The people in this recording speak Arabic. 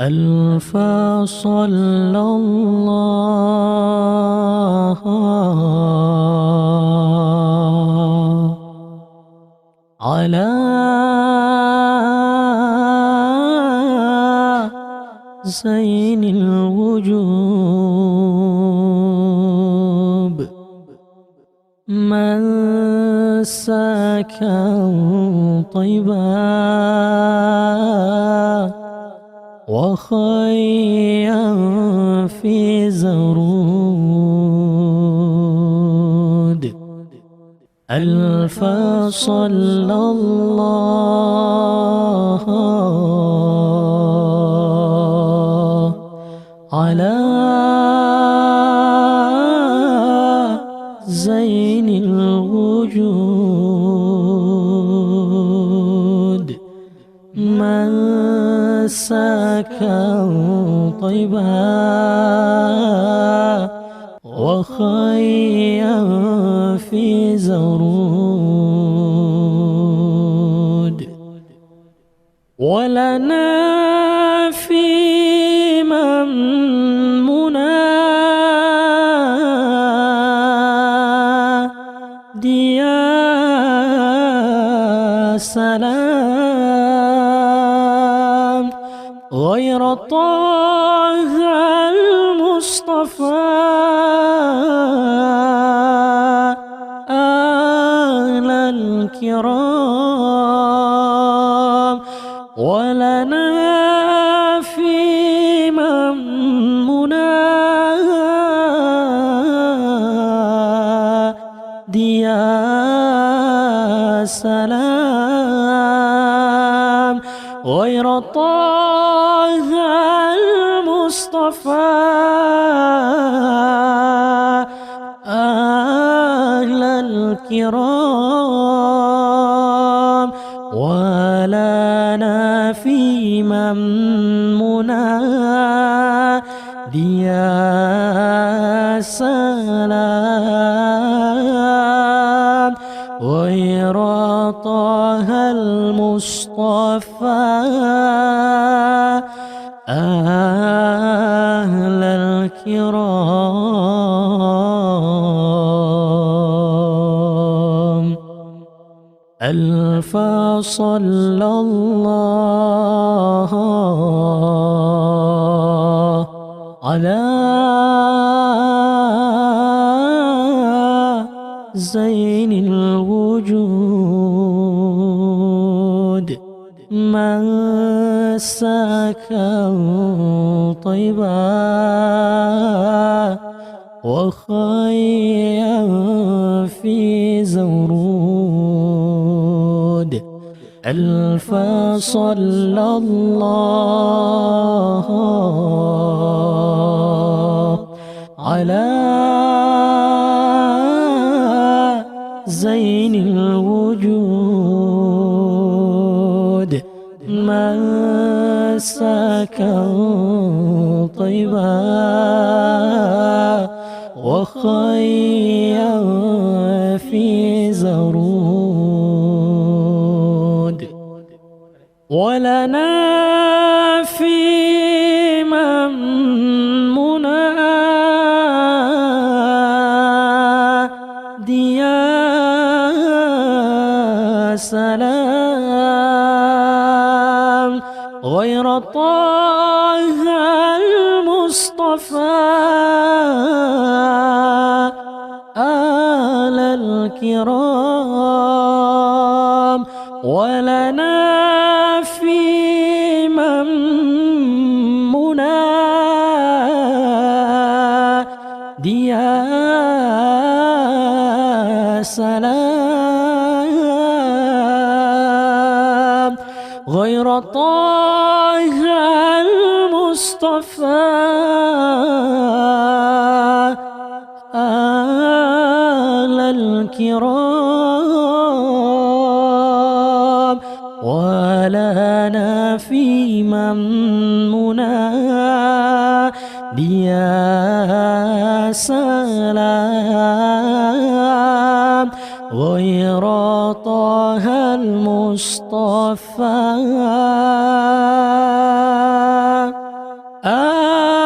ألف صلى الله على زين الوجوب من سكن طيبا وخيا في زرود ألف صلى الله على زين الوجود من سكن طيبا وخيا في زرود ولنا في من منادي يا سلام غير طه المصطفى آل الكرام ولنا في من منادي يا سلام غير طه المصطفى أهل الكرام ولنا في من منادي يا سلام غير طه المصطفى أهل الكرام ألف صلى الله على زين الوجود من سكن طيبا وخيا في زرود ألف صلى الله على زين الوجود من سكن طيبا وخيا في زرود ولنا في من منادي يا سلام غير طه المصطفى آل الكرام ولنا في من منادي يا سلام غير طه المصطفى آل الكرام ولنا في من منادي يا سلام غير طه المصطفى آه